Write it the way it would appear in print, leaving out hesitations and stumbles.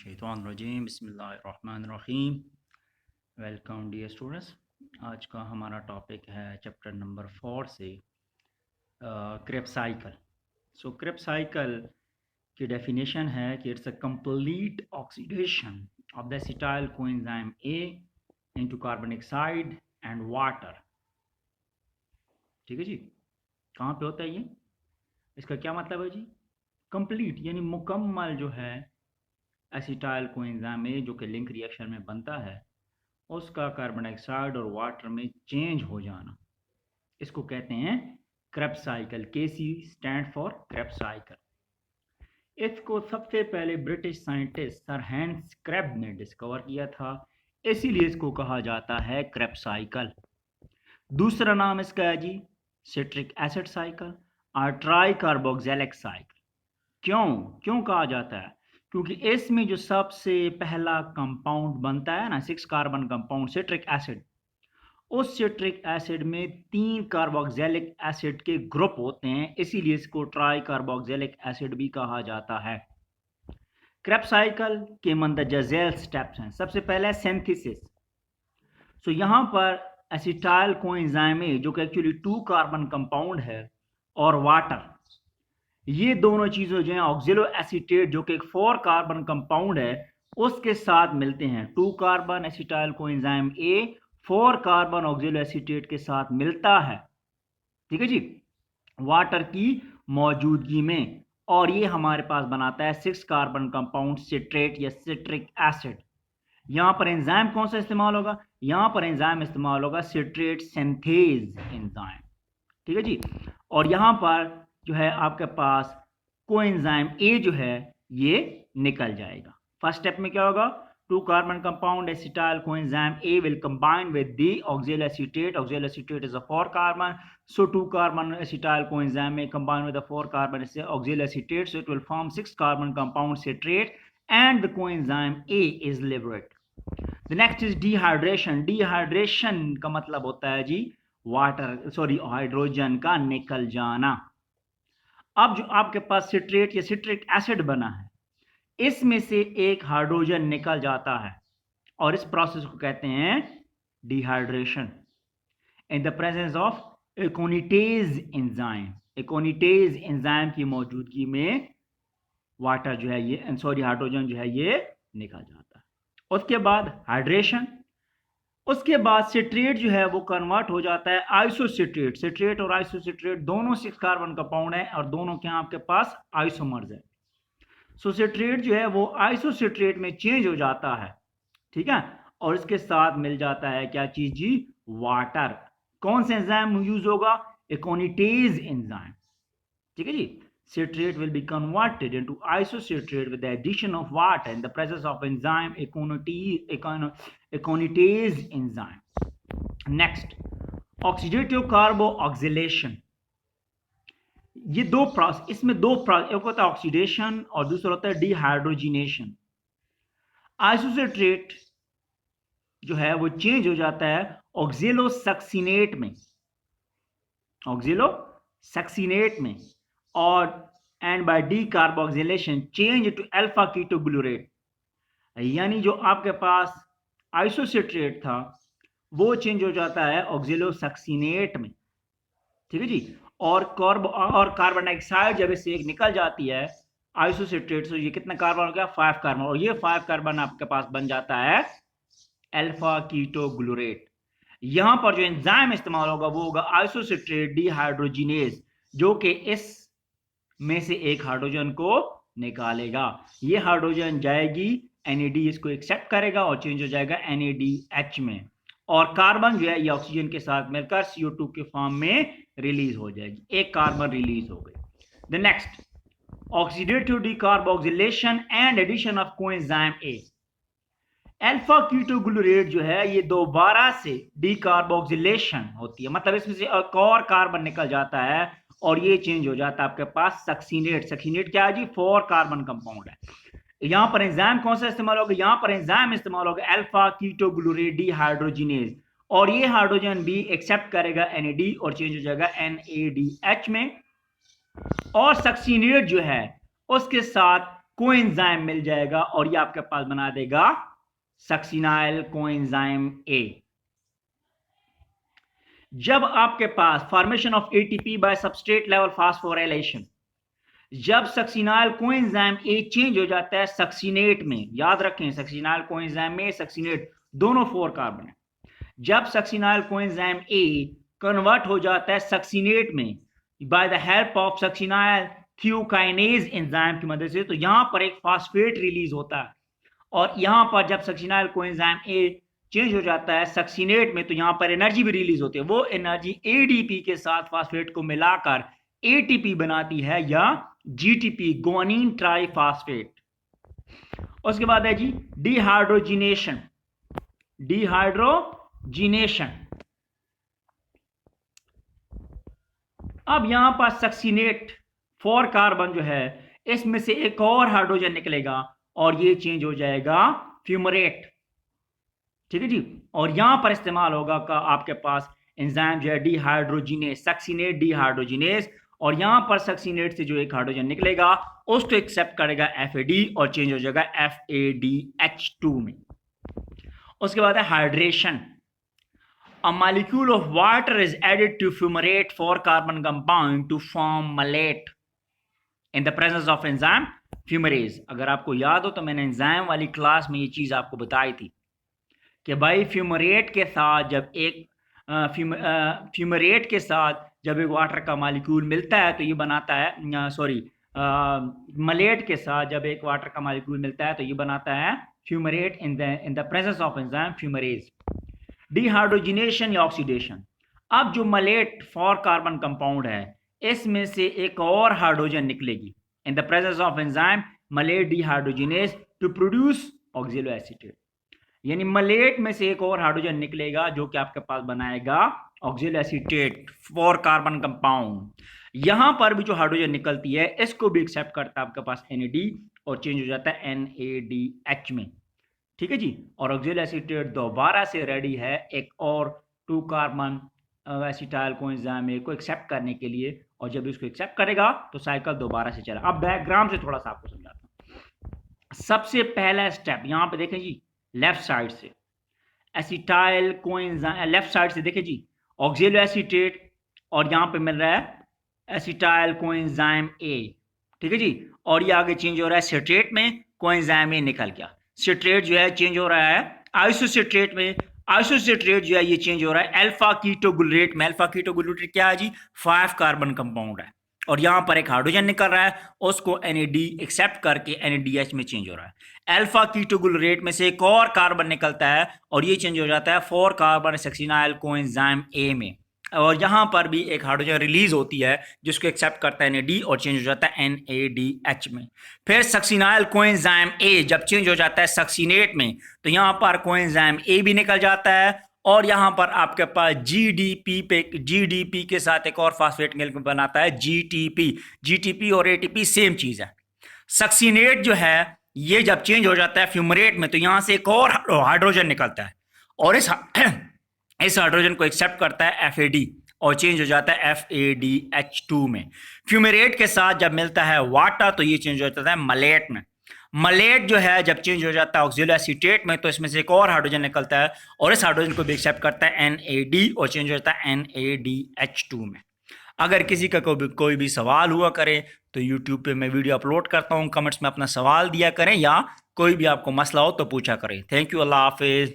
मिनशैतानिर्रजीम बिस्मिल्लाहिर्रहमानिर्रहीम। Welcome dear students. आज का हमारा टॉपिक है चैप्टर नंबर 4 से Krebs cycle. So Krebs cycle की डेफिनेशन है कि it's a complete oxidation of the acetyl coenzyme A into carbon dioxide and water. ठीक है जी, कहाँ पे होता है ये? इसका क्या मतलब है जी? कंप्लीट यानी मुकम्मल जो है एसिटाइल कोएंजाइम ए जो कि लिंक रिएक्शन में बनता है उसका कार्बन डाइऑक्साइड और वाटर में चेंज हो जाना, इसको कहते हैं Krebs cycle. KC stand for Krebs cycle. इसको सबसे पहले British scientist sir Hans Krebs ने डिस्कवर किया था, इसीलिए इसको कहा जाता है क्रेब्स साइकिल। दूसरा नाम इसका है जी सिट्रिक एसिड साइकिल और ट्राई कार्बोक्सिलिक साइकिल। क्यों क्यों कहा जाता है? क्योंकि इसमें जो सबसे पहला कंपाउंड बनता है ना, 6 कार्बन कंपाउंड सिट्रिक एसिड, उस सिट्रिक एसिड में 3 कार्बोक्सिलिक एसिड के ग्रुप होते हैं, इसीलिए इसको ट्राई कार्बोक्सिलिक एसिड भी कहा जाता है। क्रेब्स साइकिल के मंदरजा स्टेप्स हैं। सबसे पहले सिंथेसिस। सो यहाँ पर एसिटाइल कोएंजाइम ए जो कि एक्चुअली 2 कार्बन कंपाउंड है और वाटर, ये दोनों चीज़ें जो हैं ऑक्सिलो एसीटेट जो कि एक 4 कार्बन कंपाउंड है उसके साथ मिलते हैं। 2 कार्बन एसिटाइल कोएंजाइम ए 4 कार्बन ऑक्सिलो एसीटेट के साथ मिलता है, ठीक है जी, वाटर की मौजूदगी में, और ये हमारे पास बनाता है 6 कार्बन कंपाउंड सिट्रेट या सिट्रिक एसिड। यहाँ पर एंजाइम कौन सा इस्तेमाल होगा? यहाँ पर एंजाइम इस्तेमाल होगा सिट्रेट सिंथेज एंजाइम, ठीक है जी। और यहाँ पर जो है आपके पास कोएंजाइम ए जो है ये निकल जाएगा। फर्स्ट स्टेप में क्या होगा? 2 carbon compound acetyl coenzyme A will combine with the oxalo acetate. Oxalo acetate is a 4 carbon, so 2 carbon acetyl coenzyme A combine with the 4 carbon oxalo acetate, so it will form 6 carbon compound citrate and the coenzyme A is liberated. The next is dehydration. Dehydration का मतलब होता है जी hydrogen का निकल जाना। अब जो आपके पास सिट्रेट या सिट्रिक एसिड बना है, इसमें से एक हाइड्रोजन निकल जाता है और इस प्रोसेस को कहते हैं dehydration in the presence of एकोनिटेज enzyme. एकोनिटेज enzyme की मौजूदगी में वाटर जो है ये हाइड्रोजन जो है ये निकल जाता है। उसके बाद हाइड्रेशन, उसके बाद सिट्रेट जो है वो कन्वर्ट हो जाता है आइसोसिट्रेट। सिट्रेट और आइसोसिट्रेट दोनों 6 कार्बन कंपाउंड है और दोनों के आपके पास आइसोमर्स है। सो सिट्रेट जो है वो आइसोसिट्रेट में चेंज हो जाता है, ठीक है, और इसके साथ मिल जाता है क्या चीज जी? वाटर। कौन सा एंजाइम यूज होगा? एकोनिटेज एंजाइम, ठीक है जी। Citrate will be converted into isocitrate with the addition of water in the presence of enzyme aconitase enzyme. Next, oxidative carboxylation. ये दो प्रोसेस, इसमें दो प्रोसेस, एक होता है ऑक्सीडेशन और दूसरा होता है डिहाइड्रोजिनेशन। आइसोसिट्रेट जो है वो चेंज हो जाता है ऑक्सिलोसक्सिनेट में, ऑक्सिलोसक्सिनेट में, और and by decarboxylation change to alpha ketoglutarate. यानी जो आपके पास आइसोसिट्रेट था वो चेंज हो जाता है ऑक्सिलोसक्सिनेट में, ठीक है जी। और कार्बन डाइऑक्साइड जब इससे एक निकल जाती है आइसोसिट्रेट से, ये कितना कार्बन हो गया? 5 कार्बन, और ये 5 कार्बन आपके पास बन जाता है अल्फा कीटोग्लूरेट। यहां पर जो एंजाइम इस्तेमाल होगा वो होगा आइसोसिट्रेट डिहाइड्रोजिनेज, जो कि इस में से एक हाइड्रोजन को निकालेगा। ये हाइड्रोजन जाएगी NAD, इसको एक्सेप्ट करेगा और चेंज हो जाएगा NADH में, और कार्बन जो है ये ऑक्सीजन के साथ मिलकर CO2 के फॉर्म में रिलीज हो जाएगी। एक कार्बन रिलीज हो गई। The next, oxidative decarboxylation and addition of coenzyme A. Alpha ketoglutarate जो है ये दोबारा से डीकार्बोक्सिलेशन होती है, मतलब इसमें से एक और कार्बन निकल जाता है और ये चेंज हो जाता है आपके पास सक्सिनेट। सक्सिनेट क्या है जी? 4 कार्बन कंपाउंड है। यहां पर एंजाइम कौन सा इस्तेमाल होगा? यहां पर एंजाइम इस्तेमाल होगा अल्फा कीटोग्लूरेट डिहाइड्रोजिनेज, और ये हाइड्रोजन भी एक्सेप्ट करेगा NAD और चेंज हो जाएगा NADH में, और सक्सिनेट जो है उसके साथ कोएंजाइम मिल जाएगा और ये आपके पास बना देगा सक्सिनाइल कोएंजाइम ए। जब आपके पास formation of ATP by substrate level phosphorylation, जब सक्सिनाइल कोएंजाइम ए चेंज हो जाता है सक्सिनेट में, याद रखें सक्सिनाइल कोएंजाइम में सक्सिनेट दोनों 4 कार्बन है, जब सक्सिनाइल कोएंजाइम ए कन्वर्ट हो जाता है सक्सिनेट में by the help of succinyl thiokinase enzyme की मदद से, तो यहां पर एक फास्फेट रिलीज होता है और यहां पर जब सक्सिनाइल कोएंजाइम ए चेंज हो जाता है सक्सिनेट में तो यहां पर एनर्जी भी रिलीज होती है। वो एनर्जी एडीपी के साथ फास्फेट को मिलाकर एटीपी बनाती है या जीटीपी, गुआनिन ट्राइफॉस्फेट। उसके बाद है जी डिहाइड्रोजिनेशन। डिहाइड्रोजिनेशन, अब यहां पर सक्सिनेट 4 कार्बन जो है इसमें से एक और हाइड्रोजन निकलेगा और ये चेंज हो जाएगा फ्यूमरेट, ठीक है जी। और यहां पर इस्तेमाल होगा का आपके पास एंजाइम जो है डिहाइड्रोजिनेज, सक्सिनेट डिहाइड्रोजिनेज, और यहां पर सक्सिनेट से जो एक हाइड्रोजन निकलेगा उसको एक्सेप्ट करेगा FAD और चेंज हो जाएगा FADH2 में। उसके बाद है hydration. A molecule of water is added to fumarate 4 carbon compound to form malate in the presence of enzyme fumarase। अगर आपको याद हो तो मैंने एंजाइम वाली क्लास में ये चीज आपको बताई थी कि भाई फ्यूमरेट के साथ जब एक फ्यूमरेट के साथ जब एक वाटर का मॉलिक्यूल मिलता है तो ये बनाता है मलेट के साथ जब एक वाटर का मॉलिक्यूल मिलता है तो ये बनाता है fumarate in the presence of enzyme fumarase. Dehydrogenation या ऑक्सीडेशन, अब जो मलेट 4 कार्बन कंपाउंड है इसमें से एक और हाइड्रोजन निकलेगी in the presence of enzyme malate dehydrogenase to produce oxaloacetate, यानी मलेट में से एक और हाइड्रोजन निकलेगा जो कि आपके पास बनाएगा ऑक्सिलो एसीटेट 4 कार्बन कंपाउंड। यहां पर भी जो हाइड्रोजन निकलती है इसको भी एक्सेप्ट करता है आपके पास NAD और चेंज हो जाता है NADH में, ठीक है जी। और ऑक्सिलो एसीटेट दोबारा से रेडी है एक और 2 कार्बन एसिटाइल कोएंजाइम ए को एक्सेप्ट करने के लिए, और जब इसको एक्सेप्ट करेगा तो साइकिल दोबारा से चला। अब डायग्राम से थोड़ा सा आपको समझाता हूं। सबसे पहला स्टेप यहां पे देखें जी, लेफ्ट साइड से एसिटाइल कोएंजाइम, लेफ्ट साइड से देखें जी ऑक्सिलो एसीटेट और यहां पे मिल रहा है एसिटाइल कोएंजाइम ए, ठीक है जी। और ये आगे चेंज हो रहा है सिट्रेट में, कोएंजाइम ए निकल गया, सिट्रेट जो है चेंज हो रहा है आइसोसिट्रेट में, आइसोसिट्रेट जो है ये चेंज हो रहा है अल्फा कीटोगुलरेट में। अल्फा कीटोगुलरेट क्या है जी, 5 कार्बन कंपाउंड है और यहां पर एक हाइड्रोजन निकल रहा है उसको NAD एक्सेप्ट करके NADH में चेंज हो रहा है। अल्फा कीटोगुलरेट में से एक और कार्बन निकलता है और ये चेंज हो जाता है 4 कार्बन सक्सिनाइल कोएंजाइम ए में, और यहां पर भी एक हाइड्रोजन रिलीज होती है जिसको एक्सेप्ट करता है NAD और चेंज हो जाता है NADH में। फिर सक्सिनाइल कोएंजाइम ए जब चेंज हो जाता है सक्सिनेट में तो यहां पर कोएंजाइम ए भी निकल जाता है और यहां पर आपके पास GDP के साथ एक और फास्फेट मिलकर बनाता है GTP और ATP सेम चीज है। सक्सिनेट जो है ये जब चेंज हो जाता है फ्यूमरेट में तो यहां से एक और हाइड्रोजन निकलता है और इस हाइड्रोजन को एक्सेप्ट करता है FAD और चेंज हो जाता है FADH2 में। फ्यूमरेट के साथ जब मिलता है वाटर तो ये चेंज हो जाता है मलेट में। मलेट जो है जब चेंज हो जाता है ऑक्सिलो एसीटेट में तो इसमें से एक और हाइड्रोजन निकलता है और इस हाइड्रोजन को भी एक्सेप्ट करता है NAD और चेंज हो जाता है NADH2 में। अगर किसी का कोई भी सवाल हुआ करे तो यूट्यूब पे मैं वीडियो अपलोड करता हूँ, कमेंट्स में अपना सवाल दिया करें या कोई भी आपको मसला हो तो पूछा करें। Thank you, Allah Hafiz.